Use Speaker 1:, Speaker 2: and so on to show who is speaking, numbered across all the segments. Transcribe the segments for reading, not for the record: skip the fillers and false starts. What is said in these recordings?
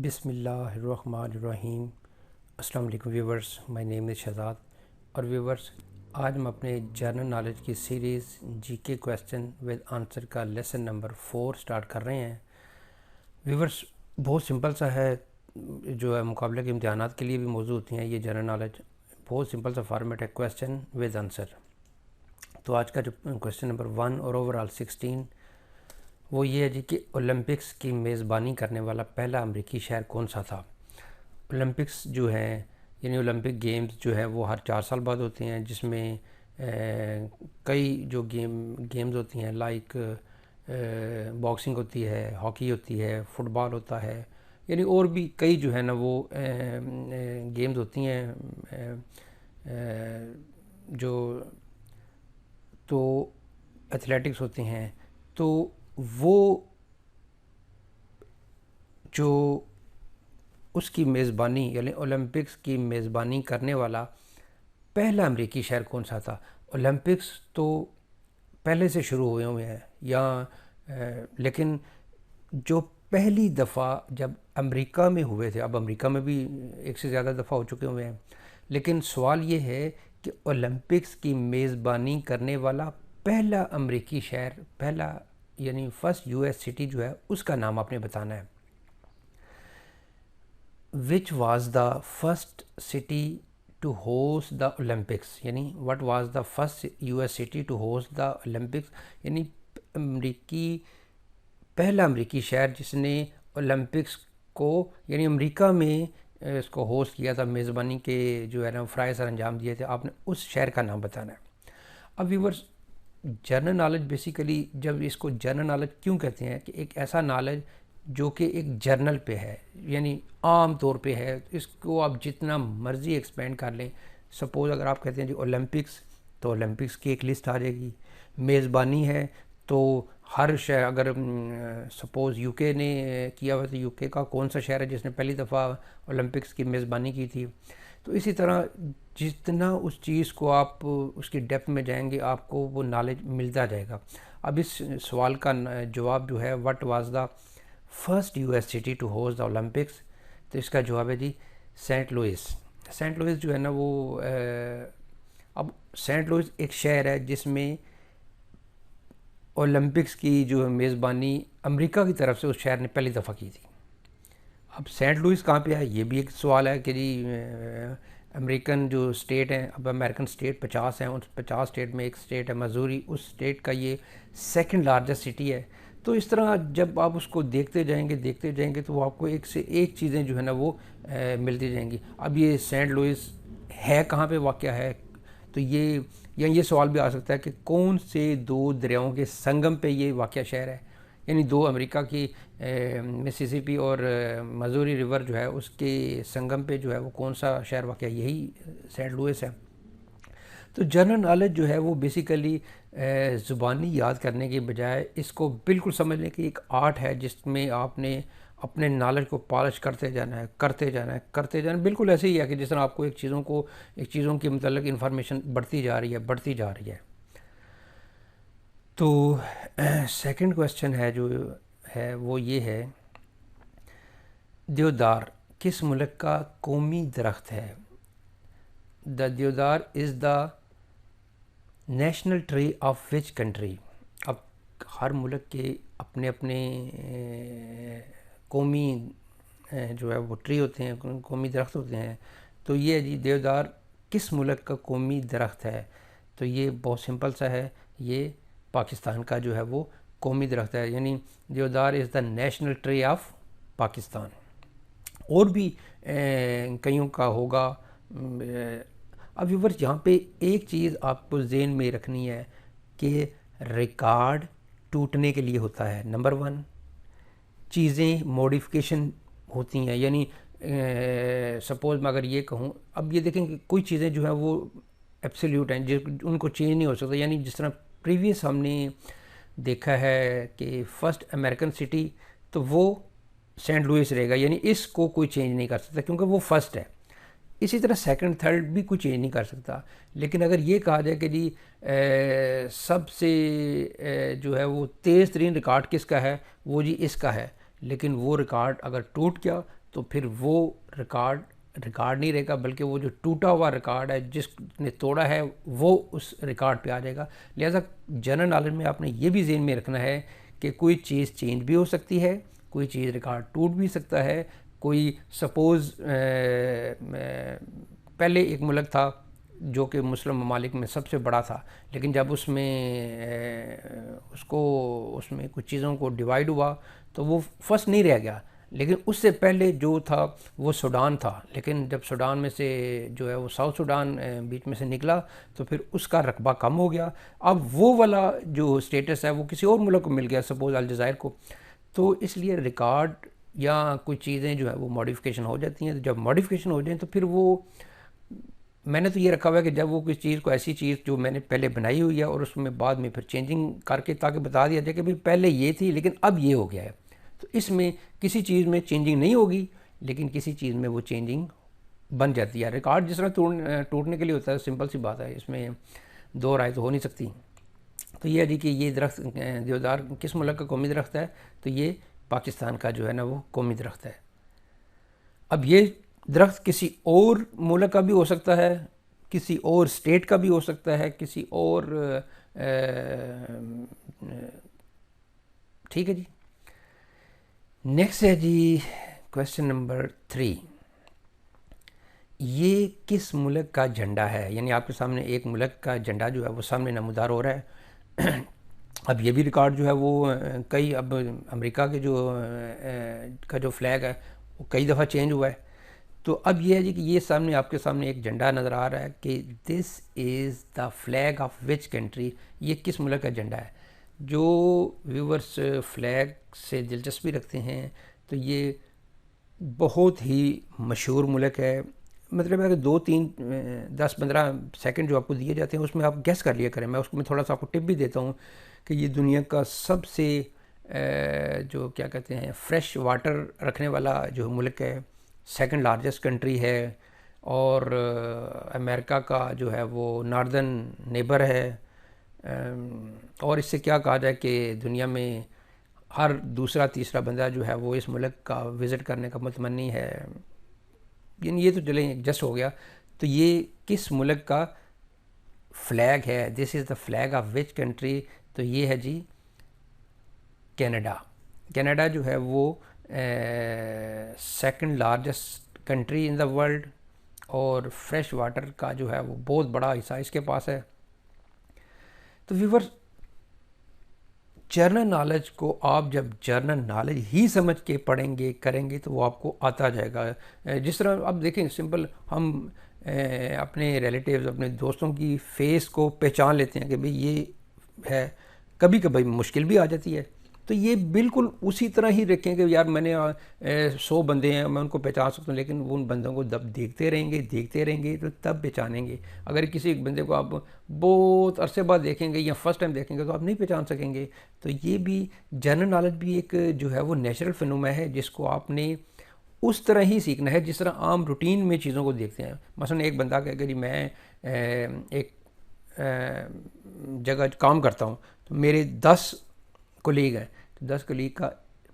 Speaker 1: بسم اللہ الرحمن الرحیم۔ السلام علیکم ویورز، مائی نیم از شہزاد۔ اور ویورز، آج ہم اپنے جنرل نالج کی سیریز جی کے کویسچن ود آنسر کا لیسن نمبر 4 سٹارٹ کر رہے ہیں۔ ویورز، بہت سمپل سا ہے، جو ہے مقابلے کے امتحانات کے لیے بھی موضوع ہوتی ہیں۔ یہ جنرل نالج بہت سمپل سا فارمیٹ ہے، کویسچن ود آنسر۔ تو آج کا جو کویسچن نمبر 1 اور اوور آل 16 وہ یہ ہے جی کہ اولمپکس کی میزبانی کرنے والا پہلا امریکی شہر کون سا تھا۔ اولمپکس جو ہیں یعنی اولمپک گیمز جو ہے وہ ہر 4 سال بعد ہوتے ہیں، جس میں کئی جو گیمز ہوتی ہیں لائک باکسنگ ہوتی ہے، ہاکی ہوتی ہے، فٹ بال ہوتا ہے، یعنی اور بھی کئی جو ہے نا وہ گیمز ہوتی ہیں جو تو ایتھلیٹکس ہوتے ہیں۔ تو وہ جو اس کی میزبانی یعنی اولمپکس کی میزبانی کرنے والا پہلا امریکی شہر کون سا تھا۔ اولمپکس تو پہلے سے شروع ہوئے ہیں لیکن جو پہلی دفعہ جب امریکہ میں ہوئے تھے، اب امریکہ میں بھی ایک سے زیادہ دفعہ ہو چکے ہوئے ہیں، لیکن سوال یہ ہے کہ اولمپکس کی میزبانی کرنے والا پہلا امریکی شہر، پہلا یعنی فرسٹ یو ایس سٹی جو ہے اس کا نام آپ نے بتانا ہے۔ Which was the first city to host the Olympics, یعنی what was the first U S city to host the Olympics, یعنی پہلا امریکی شہر جس نے اولمپکس کو یعنی امریکہ میں اس کو ہوسٹ کیا تھا، میزبانی کے جو ہے نا فرائض سر انجام دیے تھے، آپ نے اس شہر کا نام بتانا ہے۔ اب ویورز، جنرل نالج بیسیکلی جب اس کو جنرل نالج کیوں کہتے ہیں کہ ایک ایسا نالج جو کہ ایک جرنل پہ ہے، یعنی عام طور پہ ہے، اس کو آپ جتنا مرضی ایکسپینڈ کر لیں۔ سپوز اگر آپ کہتے ہیں جی اولمپکس، تو اولمپکس کی ایک لسٹ آ جائے گی۔ میزبانی ہے تو ہر شہر، اگر سپوز یو کے نے کیا ہوا تو یو کے کا کون سا شہر ہے جس نے پہلی دفعہ اولمپکس کی میزبانی کی تھی۔ تو اسی طرح جتنا اس چیز کو آپ اس کی ڈیپتھ میں جائیں گے آپ کو وہ نالج ملتا جائے گا۔ اب اس سوال کا جواب جو ہے what was the first U S city to host the Olympics, تو اس کا جواب ہے جی سینٹ لوئس۔ سینٹ لوئس جو ہے نا وہ اب سینٹ لوئس ایک شہر ہے جس میں اولمپکس کی جو میزبانی امریکہ کی طرف سے اس شہر نے پہلی دفعہ کی تھی۔ اب سینٹ لوئس کہاں پہ ہے یہ بھی ایک سوال ہے کہ جی امریکن جو اسٹیٹ ہیں، اب امریکن اسٹیٹ 50 ہیں، ان 50 اسٹیٹ میں ایک اسٹیٹ ہے مزوری، اس اسٹیٹ کا یہ سیکنڈ لارجسٹ سٹی ہے۔ تو اس طرح جب آپ اس کو دیکھتے جائیں گے تو وہ آپ کو ایک سے ایک چیزیں جو ہے نا وہ ملتی جائیں گی۔ اب یہ سینٹ لوئس ہے کہاں پہ واقع ہے، تو یہ سوال بھی آ سکتا ہے کہ کون سے دو دریاؤں کے سنگم پہ یہ واقع شہر ہے، یعنی دو امریکہ کی مسیسپی اور مزوری ریور جو ہے اس کے سنگم پہ جو ہے وہ کون سا شہر واقع ہے، یہی سینٹ لوئس ہے۔ تو جنرل نالج جو ہے وہ بیسیکلی زبانی یاد کرنے کے بجائے اس کو بالکل سمجھنے کی ایک آرٹ ہے، جس میں آپ نے اپنے نالج کو پالش کرتے جانا ہے، بالکل ایسے ہی ہے کہ جس طرح آپ کو ایک چیزوں کے متعلق انفارمیشن بڑھتی جا رہی ہے۔ تو سیکنڈ کویسچن ہے جو ہے وہ یہ ہے، دیودار کس ملک کا قومی درخت ہے؟ The deodar is the national tree of which country? اب ہر ملک کے اپنے قومی جو ہے وہ ٹری ہوتے ہیں، قومی درخت ہوتے ہیں۔ تو یہ جی دیودار کس ملک کا قومی درخت ہے؟ تو یہ بہت سمپل سا ہے، یہ پاکستان کا جو ہے وہ قومی درخت ہے، یعنی دیودار is the national tree of Pakistan. اور بھی کئیوں کا ہوگا۔ اب ویورز، یہاں پہ ایک چیز آپ کو ذہن میں رکھنی ہے کہ ریکارڈ ٹوٹنے کے لیے ہوتا ہے، نمبر 1 چیزیں موڈیفیکیشن ہوتی ہیں، یعنی سپوز میں اگر یہ کہوں، اب یہ دیکھیں کہ کوئی چیزیں جو ہیں وہ ایبسلیوٹ ہیں، ان کو چینج نہیں ہو سکتا، یعنی جس طرح پریویس ہم نے دیکھا ہے کہ فرسٹ امریکن سٹی تو وہ سینٹ لوئس رہے گا، یعنی اس کو کوئی چینج نہیں کر سکتا کیونکہ وہ فرسٹ ہے۔ اسی طرح سیکنڈ تھرڈ بھی کوئی چینج نہیں کر سکتا، لیکن اگر یہ کہا جائے کہ جی سب سے جو ہے وہ تیز ترین ریکارڈ کس کا ہے، وہ جی اس کا ہے، لیکن وہ ریکارڈ اگر ٹوٹ گیا تو پھر وہ ریکارڈ نہیں رہے گا، بلکہ وہ جو ٹوٹا ہوا ریکارڈ ہے جس نے توڑا ہے وہ اس ریکارڈ پہ آ جائے گا. لہٰذا جنرل نالج میں آپ نے یہ بھی ذہن میں رکھنا ہے کہ کوئی چیز چینج بھی ہو سکتی ہے، کوئی چیز ریکارڈ ٹوٹ بھی سکتا ہے. کوئی سپوز پہلے ایک ملک تھا جو کہ مسلم ممالک میں سب سے بڑا تھا، لیکن جب اس میں کچھ چیزوں کو ڈیوائیڈ ہوا تو وہ فرسٹ نہیں رہ گیا. لیکن اس سے پہلے جو تھا وہ سوڈان تھا، لیکن جب سوڈان میں سے جو ہے وہ ساؤتھ سوڈان بیچ میں سے نکلا تو پھر اس کا رقبہ کم ہو گیا. اب وہ والا جو سٹیٹس ہے وہ کسی اور ملک کو مل گیا، سپوز الجزائر کو. تو اس لیے ریکارڈ یا کوئی چیزیں جو ہے وہ ماڈیفیکیشن ہو جاتی ہیں. جب ماڈیفیکیشن ہو جائیں تو پھر وہ میں نے تو یہ رکھا ہوا ہے کہ جب وہ کسی چیز کو ایسی چیز جو میں نے پہلے بنائی ہوئی ہے اور اس میں بعد میں پھر چینجنگ کر کے تاکہ بتا دیا جائے کہ بھئی پہلے یہ تھی لیکن اب یہ ہو گیا ہے، تو اس میں کسی چیز میں چینجنگ نہیں ہوگی لیکن کسی چیز میں وہ چینجنگ بن جاتی ہے. ریکارڈ جس طرح ٹوٹنے کے لیے ہوتا ہے، سمپل سی بات ہے، اس میں دو رائے تو ہو نہیں سکتی. تو یہ ہے جی کہ یہ درخت دیودار کس ملک کا قومی درخت ہے؟ تو یہ پاکستان کا جو ہے نا وہ قومی درخت ہے. اب یہ درخت کسی اور ملک کا بھی ہو سکتا ہے، کسی اور اسٹیٹ کا بھی ہو سکتا ہے، کسی اور ٹھیک ہے جی. نیکسٹ ہے جی کویسچن نمبر 3. یہ کس ملک کا جھنڈا ہے؟ یعنی آپ کے سامنے ایک ملک کا جھنڈا جو ہے وہ سامنے نمودار ہو رہا ہے. اب یہ بھی ریکارڈ جو ہے وہ کئی اب امریکہ کے جو فلیگ ہے وہ کئی دفعہ چینج ہوا ہے. تو اب یہ ہے جی کہ یہ سامنے آپ کے سامنے ایک جھنڈا نظر آ رہا ہے کہ دس از دا فلیگ آف وچ کنٹری، یہ کس ملک کا جھنڈا ہے. جو ویورس فلیگ سے دلچسپی رکھتے ہیں تو یہ بہت ہی مشہور ملک ہے. مطلب ہے کہ 10-15 سیکنڈ جو آپ کو دیے جاتے ہیں اس میں آپ گیس کر لیا کریں. میں اس کو تھوڑا سا آپ کو ٹپ بھی دیتا ہوں کہ یہ دنیا کا سب سے جو کیا کہتے ہیں فریش واٹر رکھنے والا جو ملک ہے، سیکنڈ لارجسٹ کنٹری ہے، اور امریکہ کا جو ہے وہ ناردرن نیبر ہے. اور اس سے کیا کہا جائے کہ دنیا میں ہر دوسرا تیسرا بندہ جو ہے وہ اس ملک کا وزٹ کرنے کا متمنی ہے. یعنی یہ تو چلیں جسٹ ہو گیا. تو یہ کس ملک کا فلیگ ہے؟ دس از دا فلیگ آف وچ کنٹری؟ تو یہ ہے جی کینیڈا. کینیڈا جو ہے وہ second largest country in the world, اور فریش واٹر کا جو ہے وہ بہت بڑا حصہ اس کے پاس ہے. تو ویور جرنل نالج کو آپ جب جرنل نالج ہی سمجھ کے پڑھیں گے کریں گے تو وہ آپ کو آتا جائے گا. جس طرح اب دیکھیں سمپل ہم اپنے ریلیٹیوز اپنے دوستوں کی فیس کو پہچان لیتے ہیں کہ بھئی یہ ہے. کبھی کبھی مشکل بھی آ جاتی ہے، تو یہ بالکل اسی طرح ہی رکھیں کہ یار میں نے 100 بندے ہیں میں ان کو پہچان سکتا ہوں، لیکن وہ ان بندوں کو جب دیکھتے رہیں گے تو تب پہچانیں گے. اگر کسی ایک بندے کو آپ بہت عرصے بعد دیکھیں گے یا فرسٹ ٹائم دیکھیں گے تو آپ نہیں پہچان سکیں گے. تو یہ بھی جنرل نالج بھی ایک جو ہے وہ نیچرل فنومنا ہے جس کو آپ نے اس طرح ہی سیکھنا ہے جس طرح عام روٹین میں چیزوں کو دیکھتے ہیں. مثلا ایک بندہ کہ اگر میں ایک جگہ کام کرتا ہوں تو میرے 10 کولیگ ہیں، تو 10 کولیگ کا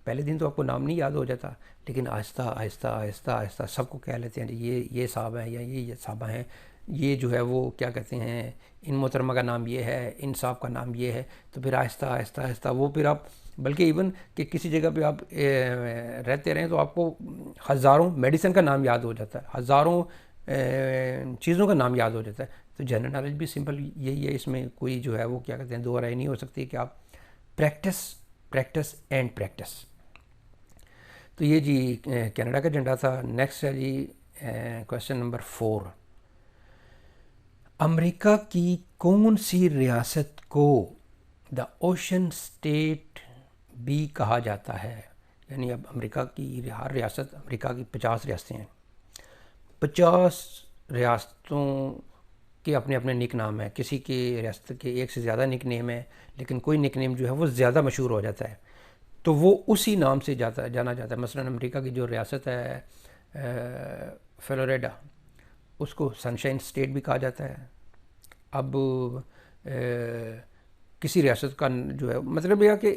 Speaker 1: پہلے دن تو آپ کو نام نہیں یاد ہو جاتا، لیکن آہستہ آہستہ آہستہ آہستہ سب کو کہہ لیتے ہیں یہ صاحب ہیں یا یہ صاحبہ ہیں، یہ جو ہے وہ کیا کہتے ہیں ان محترمہ کا نام یہ ہے، ان صاحب کا نام یہ ہے. تو پھر آہستہ آہستہ آہستہ وہ پھر آپ بلکہ ایون کہ کسی جگہ پہ آپ رہتے رہیں تو آپ کو ہزاروں میڈیسن کا نام یاد ہو جاتا ہے، ہزاروں چیزوں کا نام یاد ہو جاتا ہے. تو جنرل نالج بھی سمپل یہی ہے، اس میں کوئی جو ہے وہ کیا کہتے ہیں دو رائے نہیں ہو سکتی کہ آپ پریکٹس اینڈ پریکٹس. تو یہ جی کینیڈا کا جھنڈا تھا. نیکسٹ ہے جی کویسچن نمبر 4. امریکہ کی کون سی ریاست کو دا اوشن اسٹیٹ بھی کہا جاتا ہے؟ یعنی اب امریکہ کی ہر ریاست، امریکہ کی 50 ریاستیں ہیں، 50 ریاستوں کے اپنے اپنے نک نام ہیں. کسی کی ریاست کے ایک سے زیادہ نک نیم ہے، لیکن کوئی نک نیم جو ہے وہ زیادہ مشہور ہو جاتا ہے تو وہ اسی نام سے جانا جاتا ہے. مثلا امریکہ کی جو ریاست ہے فلوریڈا، اس کو سنشائن اسٹیٹ بھی کہا جاتا ہے. اب کسی ریاست کا جو ہے مطلب یہ کہ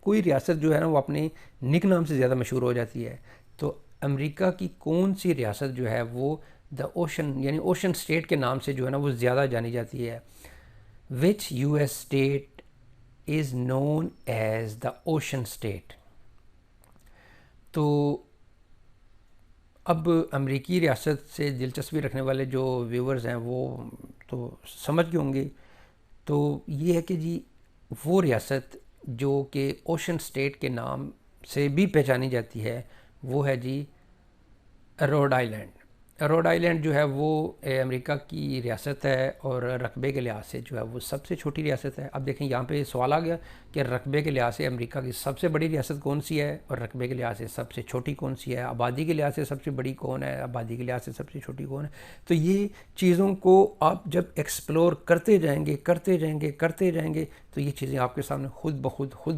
Speaker 1: کوئی ریاست جو ہے نا وہ اپنے نک نام سے زیادہ مشہور ہو جاتی ہے. تو امریکہ کی کون سی ریاست جو ہے وہ دا اوشن یعنی اوشن اسٹیٹ کے نام سے جو ہے نا وہ زیادہ جانی جاتی ہے. Which U S state is known as the ocean state. تو اب امریکی ریاست سے دلچسپی رکھنے والے جو ویورز ہیں وہ تو سمجھ گئے ہوں گے. تو یہ ہے کہ جی وہ ریاست جو کہ اوشن اسٹیٹ کے نام سے بھی پہچانی جاتی ہے وہ ہے جی road I land. Road I land جو ہے وہ امریکہ کی ریاست ہے اور رقبے کے لحاظ سے جو ہے وہ سب سے چھوٹی ریاست ہے. اب دیکھیں یہاں پہ سوال آ گیا کہ رقبے کے لحاظ سے امریکہ کی سب سے بڑی ریاست کون سی ہے اور رقبے کے لحاظ سے سب سے چھوٹی کون سی ہے, آبادی کے لحاظ سے سب سے بڑی کون ہے, آبادی کے لحاظ سے سب سے چھوٹی کون ہے. تو یہ چیزوں کو آپ جب ایکسپلور کرتے جائیں گے تو یہ چیزیں آپ کے سامنے خود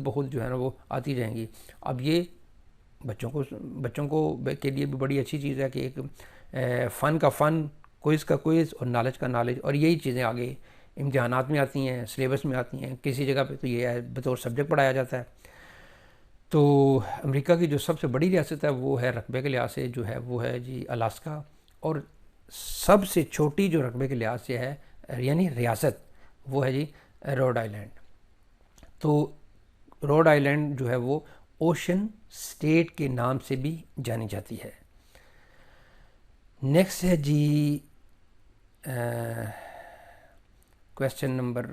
Speaker 1: بخود جو ہے نا وہ آتی جائیں گی. اب یہ بچوں کو کے لیے بھی بڑی اچھی چیز ہے کہ ایک فن کا فن, کوئز کا کوئز اور نالج کا نالج, اور یہی چیزیں آگے امتحانات میں آتی ہیں, سلیبس میں آتی ہیں, کسی جگہ پہ تو یہ بطور سبجیکٹ پڑھایا جاتا ہے. تو امریکہ کی جو سب سے بڑی ریاست ہے وہ ہے رقبے کے لحاظ سے جو ہے وہ ہے جی الاسکا, اور سب سے چھوٹی جو رقبے کے لحاظ سے ہے یعنی ریاست وہ ہے جی روڈ آئی لینڈ. تو روڈ آئی لینڈ جو ہے وہ اوشن اسٹیٹ کے نام سے بھی جانی جاتی ہے. نیکسٹ ہے جی کویسچن نمبر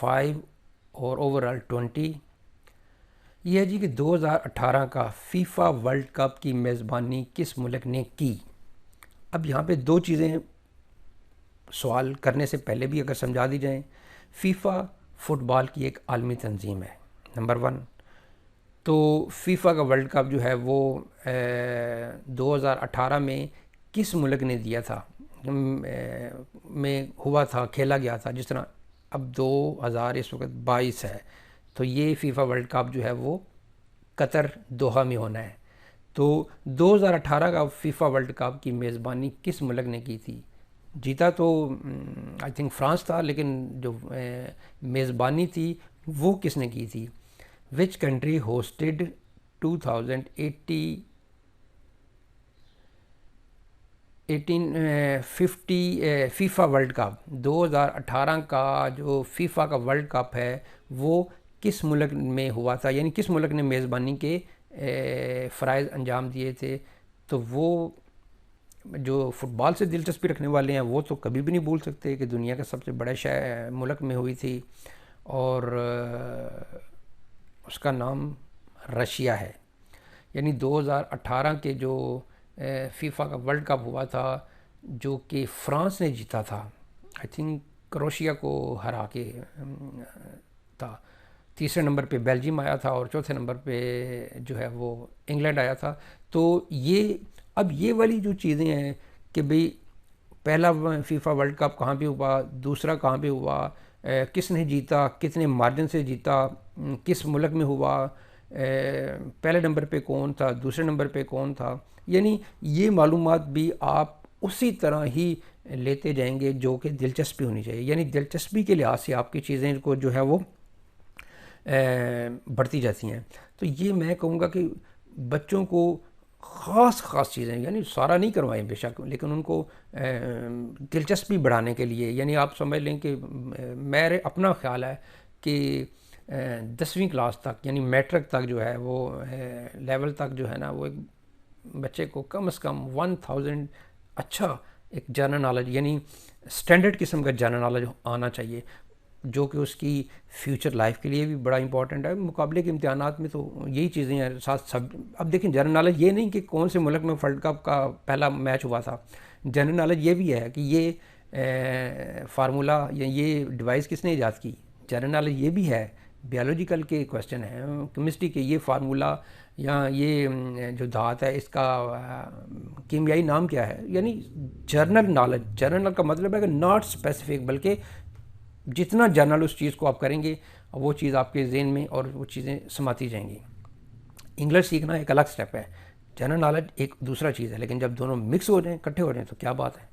Speaker 1: 5 اور اوور آل 20. یہ ہے جی کہ 2018 کا فیفا ورلڈ کپ کی میزبانی کس ملک نے کی. اب یہاں پہ دو چیزیں سوال کرنے سے پہلے بھی اگر سمجھا دی جائیں. فیفا فٹ بال کی ایک عالمی تنظیم ہے نمبر 1. تو فیفا کا ورلڈ کپ جو ہے وہ 2018 میں کس ملک نے دیا تھا میں ہوا تھا, کھیلا گیا تھا. جس طرح اب 2000 اس وقت 22 ہے تو یہ فیفا ورلڈ کپ جو ہے وہ قطر دوحہ میں ہونا ہے. تو 2018 کا فیفا ورلڈ کپ کی میزبانی کس ملک نے کی تھی؟ جیتا تو آئی تھنک فرانس تھا, لیکن جو میزبانی تھی وہ کس نے کی تھی؟ Which country hosted 2018 FIFA world cup. 2018 کا جو فیفا کا ورلڈ کپ ہے وہ کس ملک میں ہوا تھا, یعنی کس ملک نے میزبانی کے فرائض انجام دیے تھے؟ تو وہ جو فٹ بال سے دلچسپی رکھنے والے ہیں وہ تو کبھی بھی نہیں بھول سکتے کہ دنیا کا سب سے بڑے ملک میں ہوئی تھی, اور اس کا نام رشیا ہے. یعنی 2018 کے جو فیفا کا ورلڈ کپ ہوا تھا جو کہ فرانس نے جیتا تھا, آئی تھنک کروشیا کو ہرا کے تھا. تیسرے نمبر پہ بیلجیم آیا تھا اور چوتھے نمبر پہ جو ہے وہ انگلینڈ آیا تھا. تو یہ والی جو چیزیں ہیں کہ بھئی پہلا فیفا ورلڈ کپ کہاں پہ ہوا, دوسرا کہاں پہ ہوا, کس نے جیتا, کتنے مارجن سے جیتا, کس ملک میں ہوا, پہلے نمبر پہ کون تھا, دوسرے نمبر پہ کون تھا, یعنی یہ معلومات بھی آپ اسی طرح ہی لیتے جائیں گے جو کہ دلچسپی ہونی چاہیے. یعنی دلچسپی کے لحاظ سے آپ کی چیزیں کو جو ہے وہ بڑھتی جاتی ہیں. تو یہ میں کہوں گا کہ بچوں کو خاص چیزیں, یعنی سارا نہیں کروائیں بے شک, لیکن ان کو دلچسپی بڑھانے کے لیے, یعنی آپ سمجھ لیں کہ میرے اپنا خیال ہے کہ 10ویں کلاس تک یعنی میٹرک تک جو ہے وہ لیول تک جو ہے نا وہ ایک بچے کو کم از کم 1000 اچھا ایک جنرل نالج یعنی اسٹینڈرڈ قسم کا جنرل نالج آنا چاہیے, جو کہ اس کی فیوچر لائف کے لیے بھی بڑا امپورٹنٹ ہے. مقابلے کے امتحانات میں تو یہی چیزیں ہیں ساتھ سب. اب دیکھیں جنرل نالج یہ نہیں کہ کون سے ملک میں ورلڈ کپ کا پہلا میچ ہوا تھا, جنرل نالج یہ بھی ہے کہ یہ فارمولا یا یہ ڈیوائس کس نے ایجاد کی. جنرل نالج یہ بھی ہے, بیالوجیکل کے کویسچن ہیں, کیمسٹری کے یہ فارمولا یا یہ جو دھات ہے اس کا کیمیائی نام کیا ہے. یعنی جنرل نالج کا مطلب ہے کہ ناٹ اسپیسیفک, بلکہ جتنا جنرل اس چیز کو آپ کریں گے وہ چیز آپ کے ذہن میں اور وہ چیزیں سماتی جائیں گی. انگلش سیکھنا ایک الگ سٹیپ ہے, جنرل نالج ایک دوسرا چیز ہے, لیکن جب دونوں مکس ہو جائیں, اکٹھے ہو جائیں تو کیا بات ہے.